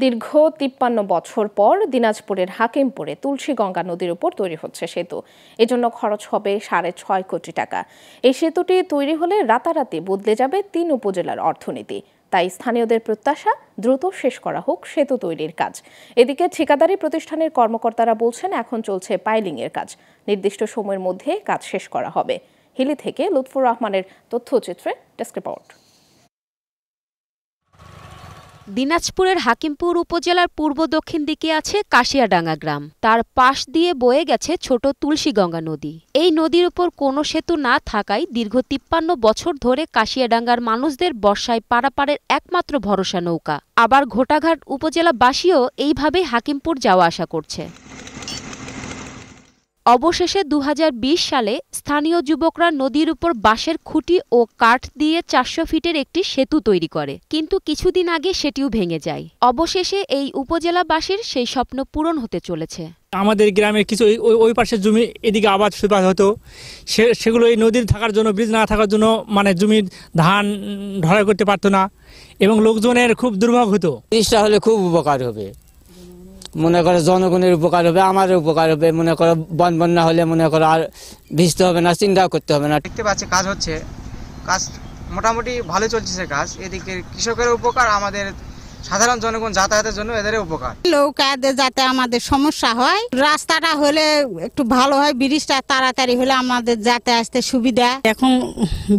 দীর্ঘ ৫৩ বছর পর দিনাজপুরের হাকিমপুরে তুলসীগঙ্গা নদীর উপর তৈরি হচ্ছে সেতু। এজন্য খরচ হবে ৬.৫ কোটি টাকা। এই সেতুটি তৈরি হলে রাতারাতি বদলে যাবে ৩ উপজেলার অর্থনীতি। তাই স্থানীয়দের প্রত্যাশা দ্রুত শেষ করা হোক সেতু তৈরির কাজ। এদিকে ঠিকাদারি প্রতিষ্ঠানের কর্মকর্তারা বলছেন এখন চলছে পাইলিংয়ের কাজ, নির্দিষ্ট সময়ের মধ্যে কাজ শেষ করা হবে। হিলি থেকে লুৎফুর রহমানের তথ্যচিত্রে ডেস্ক রিপোর্ট। দিনাজপুরের হাকিমপুর উপজেলার পূর্ব দক্ষিণ দিকে আছে কাশিয়াডাঙ্গা গ্রাম। তার পাশ দিয়ে বয়ে গেছে ছোট তুলসীগঙ্গা নদী। এই নদীর উপর কোনো সেতু না থাকায় দীর্ঘ ৫৩ বছর ধরে কাশিয়াডাঙ্গার মানুষদের বর্ষায় পারাপারের একমাত্র ভরসা নৌকা। আবার ঘোটাঘাট উপজেলাবাসীও এইভাবেই হাকিমপুর যাওয়া আসা করছে। অবশেষে ২০২০ সালে স্থানীয় যুবকরা নদীর উপর বাঁশের খুঁটি ও কাঠ দিয়ে ৪০০ ফিটের একটি সেতু তৈরি করে, কিন্তু কিছুদিন আগে সেটিও ভেঙে যায়। অবশেষে এই উপজেলাবাসীর সেই স্বপ্ন পূরণ হতে চলেছে। আমাদের গ্রামের কিছু ওই পাশের জমি এদিকে আবাদ হতো, সেগুলো এই নদীর থাকার জন্য, ব্রিজ না থাকার জন্য মানে জমির ধান ঢালাই করতে পারতো না এবং লোকজনের খুব দুর্ভোগ হতো। ব্রিজটা হলে খুব উপকার হবে, মনে করে জনগণের উপকার হবে, আমাদের উপকার হবে। মনে করো বন্যা হলে মনে করো আর ভিজতে হবে না, চিন্তাও করতে হবে না। দেখতে পাচ্ছি কাজ হচ্ছে, কাজ মোটামুটি ভালো চলছে কাজ। এদিকে কৃষকের উপকার, আমাদের সাধারণ জনগণ যাতায়াতের জন্য এদের উপকার। নৌকাতে যাতে আমাদের সমস্যা হয়, রাস্তাটা হলে একটু ভালো হয়, ব্রিজটা তাড়াতাড়ি হলে আমাদের যাতে আসতে সুবিধা। এখন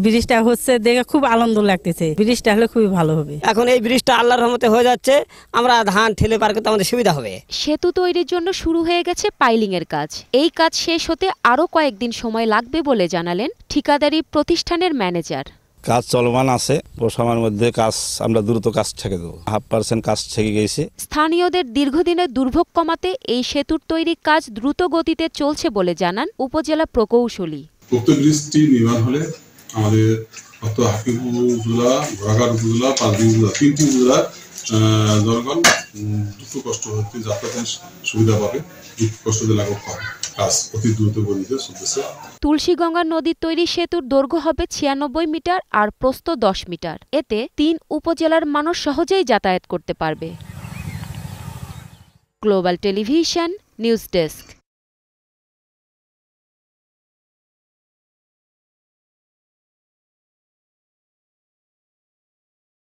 ব্রিজটা হচ্ছে দেখে খুব আনন্দ লাগতেছে, ব্রিজটা হলে খুবই ভালো হবে। এখন এই ব্রিজটা আল্লাহর রহমতে হয়ে যাচ্ছে, আমরা ধান ঠেলে পার করতে আমাদের সুবিধা হবে। সেতু তৈরির জন্য শুরু হয়ে গেছে পাইলিংয়ের কাজ। এই কাজ শেষ হতে আরও কয়েকদিন সময় লাগবে বলে জানালেন ঠিকাদারি প্রতিষ্ঠানের ম্যানেজার। কাজ চলমান আছে, সময়ের মধ্যে কাজ আমরা দ্রুত কাজ ছেড়ে দেবো। 50% কাজ ছেড়ে গেছে। স্থানীয়দের দীর্ঘদিনের দুর্ভোগ কমাতে এই সেতুর তৈরি কাজ দ্রুত গতিতে চলছে বলে জানান উপজেলা প্রকৌশলী। উক্ত ব্রিজটি নির্মাণ হলে আমাদের হাকিমপুর উপজেলা, ঘোড়াঘাট উপজেলা, পাঁচদিন উপজেলা, 3টি উপজেলার জনগণ দুঃখ কষ্ট হতে যাতায়াতের সুবিধা পাবে, দুঃখ কষ্ট লাঘব পাবে। কাজ অতি দ্রুত গতিতে চলতেছে। তুলসীগঙ্গা নদীর তৈরি সেতুর দৈর্ঘ্য হবে ৯৬ মিটার আর প্রস্থ ১০ মিটার। এতে ৩ উপজেলার মানুষ সহজেই যাতায়াত করতে পারবে। Global television news desk.